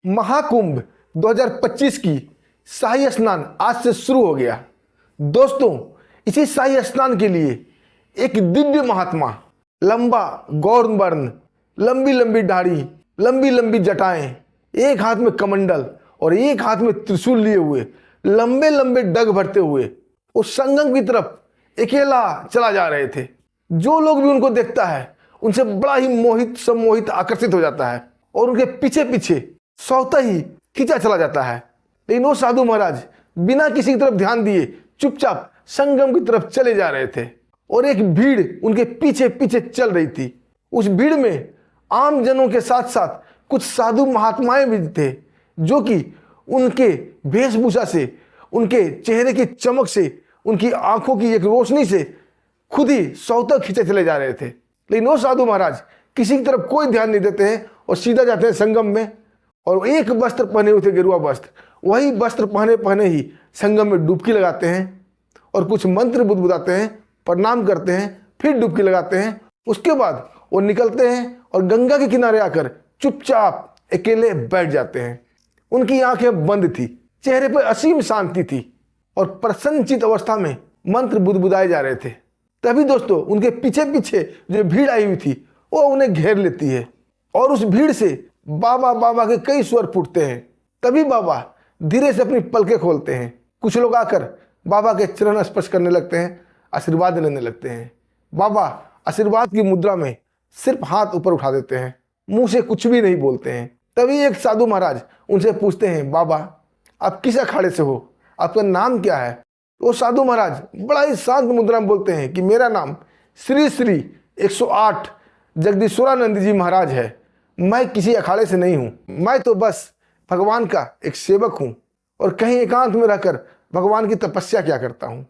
महाकुंभ 2025 की शाही स्नान आज से शुरू हो गया। दोस्तों, इसी शाही स्नान के लिए एक दिव्य महात्मा, लंबा गौर वर्ण, लंबी लंबी दाढ़ी, लंबी लंबी जटाएं, एक हाथ में कमंडल और एक हाथ में त्रिशूल लिए हुए, लंबे लंबे डग भरते हुए उस संगम की तरफ अकेला चला जा रहे थे। जो लोग भी उनको देखता है उनसे बड़ा ही मोहित सम्मोहित आकर्षित हो जाता है और उनके पीछे पीछे स्वतः ही खींचा चला जाता है। लेकिन वो साधु महाराज बिना किसी की तरफ ध्यान दिए चुपचाप संगम की तरफ चले जा रहे थे और एक भीड़ उनके पीछे पीछे चल रही थी। उस भीड़ में आम जनों के साथ साथ कुछ साधु महात्माएं भी थे जो कि उनके वेशभूषा से, उनके चेहरे की चमक से, उनकी आंखों की एक रोशनी से खुद ही स्वतः खींचे चले जा रहे थे। लेकिन वो साधु महाराज किसी की तरफ कोई ध्यान नहीं देते हैं और सीधा जाते हैं संगम में और एक वस्त्र पहने हुए थे, गेरुआ वस्त्र। वही वस्त्र पहने पहने ही संगम में डुबकी लगाते हैं और कुछ मंत्र बुदबुदाते हैं, प्रणाम करते हैं, फिर डुबकी लगाते हैं। उसके बाद वो निकलते हैं और गंगा के किनारे आकर चुपचाप अकेले बैठ जाते हैं। उनकी आंखें बंद थी, चेहरे पर असीम शांति थी और प्रसन्नचित अवस्था में मंत्र बुदबुदाए जा रहे थे। तभी दोस्तों उनके पीछे पीछे जो भीड़ आई हुई थी वो उन्हें घेर लेती है और उस भीड़ से बाबा बाबा के कई स्वर फूटते हैं। तभी बाबा धीरे से अपनी पलकें खोलते हैं। कुछ लोग आकर बाबा के चरण स्पर्श करने लगते हैं, आशीर्वाद लेने लगते हैं। बाबा आशीर्वाद की मुद्रा में सिर्फ हाथ ऊपर उठा देते हैं, मुंह से कुछ भी नहीं बोलते हैं। तभी एक साधु महाराज उनसे पूछते हैं, बाबा आप किस अखाड़े से हो, आपका नाम क्या है? वो साधु महाराज बड़ा ही शांत मुद्रा में बोलते हैं कि मेरा नाम श्री श्री 108 जगदीश्वरानंद जी महाराज है। मैं किसी अखाड़े से नहीं हूँ, मैं तो बस भगवान का एक सेवक हूँ और कहीं एकांत में रहकर भगवान की तपस्या क्या करता हूँ।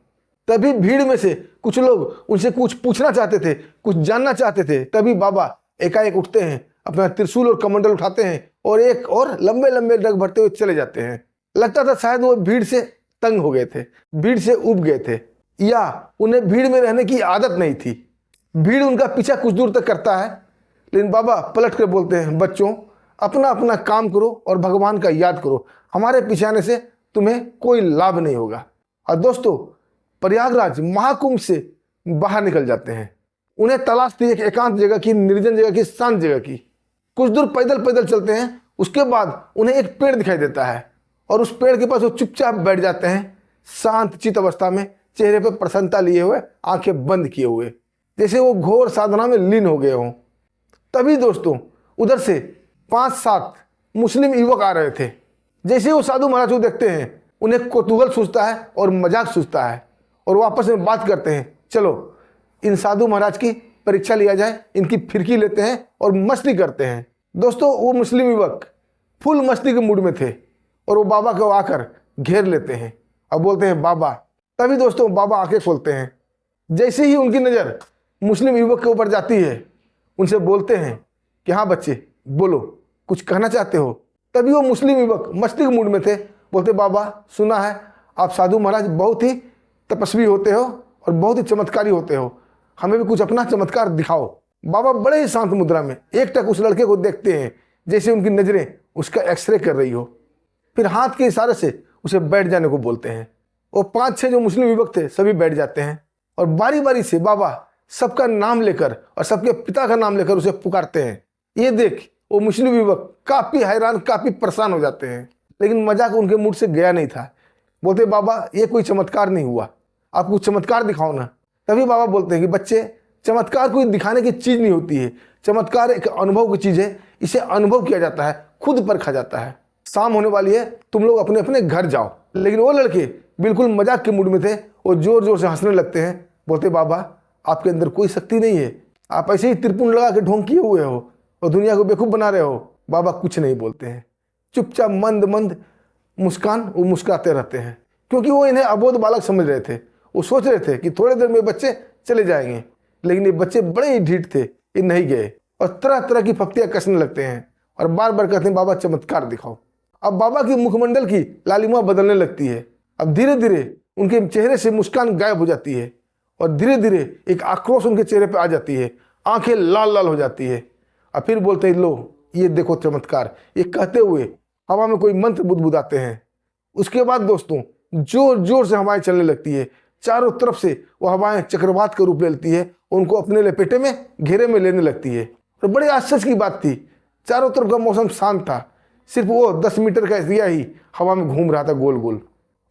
तभी भीड़ में से कुछ लोग उनसे कुछ पूछना चाहते थे, कुछ जानना चाहते थे। तभी बाबा एकाएक उठते हैं, अपना त्रिशूल और कमंडल उठाते हैं और एक और लंबे लंबे डग भरते हुए चले जाते हैं। लगता था शायद वो भीड़ से तंग हो गए थे, भीड़ से उब गए थे, या उन्हें भीड़ में रहने की आदत नहीं थी। भीड़ उनका पीछा कुछ दूर तक करता है, लेकिन बाबा पलट कर बोलते हैं, बच्चों अपना अपना काम करो और भगवान का याद करो, हमारे पीछे आने से तुम्हें कोई लाभ नहीं होगा। और दोस्तों प्रयागराज महाकुंभ से बाहर निकल जाते हैं। उन्हें तलाश थी एक एकांत जगह की, निर्जन जगह की, शांत जगह की। कुछ दूर पैदल पैदल चलते हैं। उसके बाद उन्हें एक पेड़ दिखाई देता है और उस पेड़ के पास वो चुपचाप बैठ जाते हैं, शांत चित अवस्था में, चेहरे पर प्रसन्नता लिए हुए, आंखें बंद किए हुए, जैसे वो घोर साधना में लीन हो गए हों। तभी दोस्तों उधर से 5-7 मुस्लिम युवक आ रहे थे। जैसे वो साधु महाराज को देखते हैं उन्हें कौतूहल सूझता है और मजाक सूझता है और वो आपस में बात करते हैं, चलो इन साधु महाराज की परीक्षा लिया जाए, इनकी फिरकी लेते हैं और मस्ती करते हैं। दोस्तों वो मुस्लिम युवक फुल मस्ती के मूड में थे और वो बाबा को आकर घेर लेते हैं और बोलते हैं, बाबा। तभी दोस्तों बाबा आंखें खोलते हैं। जैसे ही उनकी नज़र मुस्लिम युवक के ऊपर जाती है, उनसे बोलते हैं कि हाँ बच्चे बोलो, कुछ कहना चाहते हो? तभी वो मुस्लिम युवक मस्ती के मूड में थे, बोलते, बाबा सुना है आप साधु महाराज बहुत ही तपस्वी होते हो और बहुत ही चमत्कारी होते हो, हमें भी कुछ अपना चमत्कार दिखाओ। बाबा बड़े ही शांत मुद्रा में एकटक उस लड़के को देखते हैं, जैसे उनकी नज़रें उसका एक्सरे कर रही हो। फिर हाथ के इशारे से उसे बैठ जाने को बोलते हैं। वो 5-6 जो मुस्लिम युवक थे सभी बैठ जाते हैं और बारी बारी से बाबा सबका नाम लेकर और सबके पिता का नाम लेकर उसे पुकारते हैं। ये देख वो मुस्लिम युवक काफ़ी हैरान, काफ़ी परेशान हो जाते हैं, लेकिन मजाक उनके मुंह से गया नहीं था। बोलते, बाबा ये कोई चमत्कार नहीं हुआ, आप कुछ चमत्कार दिखाओ ना। तभी बाबा बोलते हैं कि बच्चे चमत्कार कोई दिखाने की चीज़ नहीं होती है, चमत्कार एक अनुभव की चीज़ है, इसे अनुभव किया जाता है, खुद परखा जाता है। शाम होने वाली है, तुम लोग अपने अपने घर जाओ। लेकिन वो लड़के बिल्कुल मजाक के मूड में थे, वो जोर जोर से हंसने लगते हैं। बोलते, बाबा आपके अंदर कोई शक्ति नहीं है, आप ऐसे ही त्रिपुंड लगा के ढोंग किए हुए हो और दुनिया को बेवकूफ़ बना रहे हो। बाबा कुछ नहीं बोलते हैं, चुपचाप मंद मंद मुस्कान वो मुस्कुराते रहते हैं, क्योंकि वो इन्हें अबोध बालक समझ रहे थे। वो सोच रहे थे कि थोड़ी देर में बच्चे चले जाएंगे, लेकिन ये बच्चे बड़े ही ढीठ थे, ये नहीं गए और तरह तरह की फप्तियाँ कसने लगते हैं और बार बार कहते हैं, बाबा चमत्कार दिखाओ। अब बाबा की मुखमंडल की लालिमा बदलने लगती है। अब धीरे धीरे उनके चेहरे से मुस्कान गायब हो जाती है और धीरे धीरे एक आक्रोश उनके चेहरे पर आ जाती है, आंखें लाल लाल हो जाती है। और फिर बोलते हैं, लो ये देखो चमत्कार। ये कहते हुए हवा में कोई मंत्र बुदबुदाते हैं। उसके बाद दोस्तों जोर जोर से हवाएं चलने लगती है, चारों तरफ से वो हवाएं चक्रवात का रूप ले लेती है, उनको अपने लपेटे में घेरे में लेने लगती है। और बड़े आश्चर्य की बात थी, चारों तरफ का मौसम शांत था, सिर्फ वो 10 मीटर का एरिया ही हवा में घूम रहा था गोल गोल।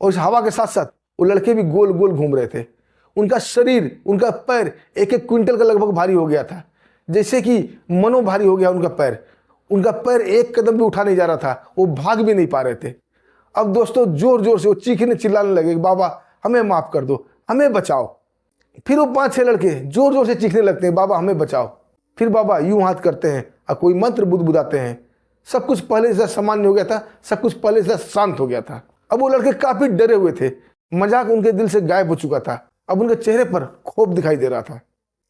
और इस हवा के साथ साथ वो लड़के भी गोल गोल घूम रहे थे। उनका शरीर, उनका पैर 1-1 क्विंटल का लगभग भारी हो गया था, जैसे कि मनो भारी हो गया उनका पैर। उनका पैर एक कदम भी उठा नहीं जा रहा था, वो भाग भी नहीं पा रहे थे। अब दोस्तों जोर जोर से वो चीखने चिल्लाने लगे, बाबा हमें माफ कर दो, हमें बचाओ। फिर वो 5-6 लड़के जोर जोर से चीखने लगते हैं, बाबा हमें बचाओ। फिर बाबा यूं हाथ करते हैं और कोई मंत्र बुदबुदाते हैं। सब कुछ पहले से सामान्य हो गया था, सब कुछ पहले से शांत हो गया था। अब वो लड़के काफी डरे हुए थे, मजाक उनके दिल से गायब हो चुका था। अब उनके चेहरे पर खौफ दिखाई दे रहा था।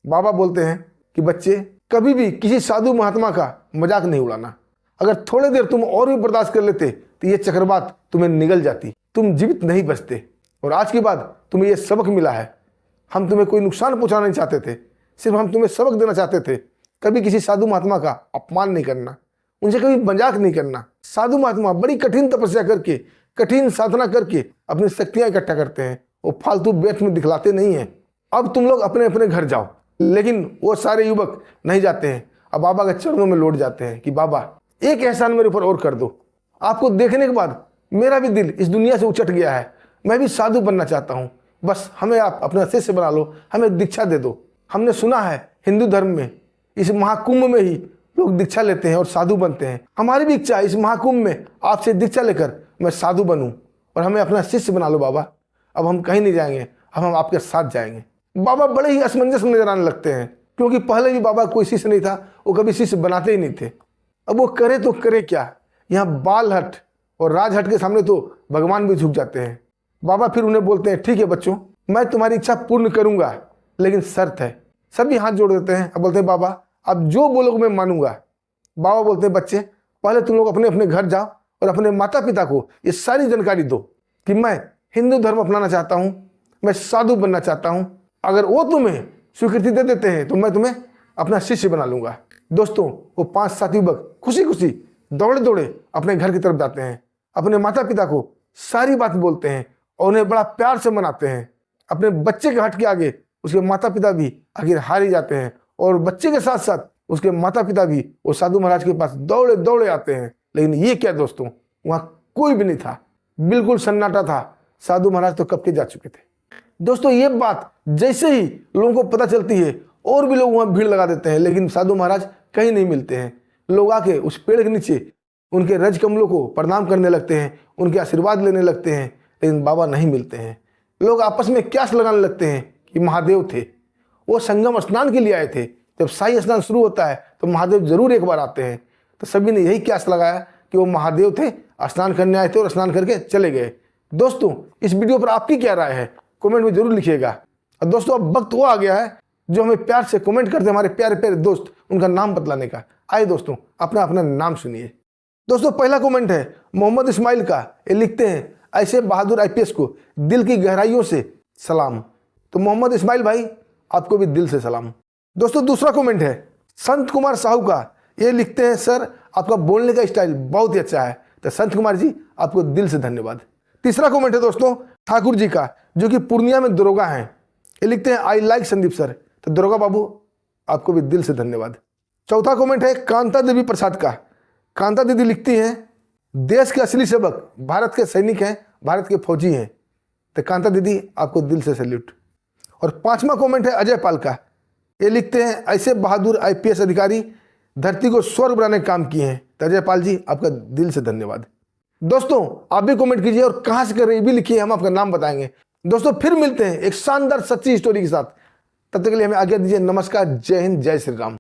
बाबा बोलते हैं कि बच्चे, कभी भी किसी साधु महात्मा का मजाक नहीं उड़ाना। अगर थोड़ी देर तुम और भी बर्दाश्त कर लेते तो ये चक्रवात तुम्हें निगल जाती, तुम जीवित नहीं बचते। और आज के बाद तुम्हें यह सबक मिला है। हम तुम्हें कोई नुकसान पहुंचाना नहीं चाहते थे, सिर्फ हम तुम्हें सबक देना चाहते थे। कभी किसी साधु महात्मा का अपमान नहीं करना, उनसे कभी मजाक नहीं करना। साधु महात्मा बड़ी कठिन तपस्या करके, कठिन साधना करके अपनी शक्तियां इकट्ठा करते हैं, वो फालतू व्यर्थ में दिखलाते नहीं हैं। अब तुम लोग अपने अपने घर जाओ। लेकिन वो सारे युवक नहीं जाते हैं, अब बाबा के चरणों में लौट जाते हैं कि बाबा एक एहसान मेरे ऊपर और कर दो। आपको देखने के बाद मेरा भी दिल इस दुनिया से उचट गया है, मैं भी साधु बनना चाहता हूँ। बस हमें आप अपना शिष्य बना लो, हमें दीक्षा दे दो। हमने सुना है हिंदू धर्म में इस महाकुंभ में ही लोग दीक्षा लेते हैं और साधु बनते हैं। हमारी भी इच्छा है इस महाकुंभ में आपसे दीक्षा लेकर मैं साधु बनूं और हमें अपना शिष्य बना लो बाबा। अब हम कहीं नहीं जाएंगे, अब हम आपके साथ जाएंगे। बाबा बड़े ही असमंजस में नजर आने लगते हैं, क्योंकि पहले भी बाबा कोई शिष्य नहीं था, वो कभी शिष्य बनाते ही नहीं थे। अब वो करे तो करे क्या। यहाँ बालहट और राजहट के सामने तो भगवान भी झुक जाते हैं। बाबा फिर उन्हें बोलते हैं, ठीक है बच्चों, मैं तुम्हारी इच्छा पूर्ण करूंगा, लेकिन शर्त है। सभी हाथ जोड़ देते हैं और बोलते हैं, बाबा आप जो बोलोगे मैं मानूंगा। बाबा बोलते हैं, बच्चे पहले तुम लोग अपने अपने घर जाओ और अपने माता पिता को ये सारी जानकारी दो कि मैं हिंदू धर्म अपनाना चाहता हूँ, मैं साधु बनना चाहता हूँ। अगर वो तुम्हें स्वीकृति दे देते हैं तो मैं तुम्हें अपना शिष्य बना लूंगा। दोस्तों वो 5-7 युवक खुशी खुशी दौड़े दौड़े अपने घर की तरफ जाते हैं, अपने माता पिता को सारी बात बोलते हैं और उन्हें बड़ा प्यार से मनाते हैं। अपने बच्चे के हट के आगे उसके माता पिता भी आखिर हार ही जाते हैं और बच्चे के साथ साथ उसके माता पिता भी वो साधु महाराज के पास दौड़े दौड़े आते हैं। लेकिन ये क्या दोस्तों, वहाँ कोई भी नहीं था, बिल्कुल सन्नाटा था। साधु महाराज तो कब के जा चुके थे। दोस्तों ये बात जैसे ही लोगों को पता चलती है और भी लोग वहाँ भीड़ लगा देते हैं, लेकिन साधु महाराज कहीं नहीं मिलते हैं। लोग आके उस पेड़ के नीचे उनके रज कमलों को प्रणाम करने लगते हैं, उनके आशीर्वाद लेने लगते हैं, लेकिन बाबा नहीं मिलते हैं। लोग आपस में क्यास लगाने लगते हैं कि महादेव थे, वो संगम स्नान के लिए आए थे। जब शाही स्नान शुरू होता है तो महादेव जरूर एक बार आते हैं। तो सभी ने यही क्यास लगाया कि वो महादेव थे, स्नान करने आए थे और स्नान करके चले गए। दोस्तों इस वीडियो पर आपकी क्या राय है, कमेंट में जरूर लिखिएगा। और दोस्तों अब वक्त वो आ गया है जो हमें प्यार से कमेंट करते हैं हमारे प्यारे प्यारे दोस्त, उनका नाम बतलाने का। आइए दोस्तों अपना अपना नाम सुनिए। दोस्तों पहला कमेंट है मोहम्मद इस्माइल का। ये लिखते हैं, ऐसे बहादुर IPS को दिल की गहराइयों से सलाम। तो मोहम्मद इस्माइल भाई आपको भी दिल से सलाम। दोस्तों दूसरा कमेंट है संत कुमार साहू का। ये लिखते हैं, सर आपका बोलने का स्टाइल बहुत ही अच्छा है। तो संत कुमार जी आपको दिल से धन्यवाद। तीसरा कमेंट है दोस्तों ठाकुर जी का, जो कि पूर्णिया में दरोगा हैं। ये लिखते हैं, आई लाइक संदीप सर। तो दरोगा बाबू आपको भी दिल से धन्यवाद। चौथा कमेंट है कांता देवी प्रसाद का। कांता दीदी लिखती हैं, देश के असली सेवक भारत के सैनिक हैं, भारत के फौजी हैं। तो कांता दीदी आपको दिल से सैल्यूट। और पांचवा कमेंट है अजय पाल का। ये लिखते हैं, ऐसे बहादुर IPS अधिकारी धरती को स्वर्ग बनाने का काम किए हैं। तो अजय पाल जी आपका दिल से धन्यवाद। दोस्तों आप भी कमेंट कीजिए और कहां से कर रहे हैं भी लिखिए, हम आपका नाम बताएंगे। दोस्तों फिर मिलते हैं एक शानदार सच्ची स्टोरी के साथ। तब तक के लिए हमें आज्ञा दीजिए। नमस्कार, जय हिंद, जय श्री राम।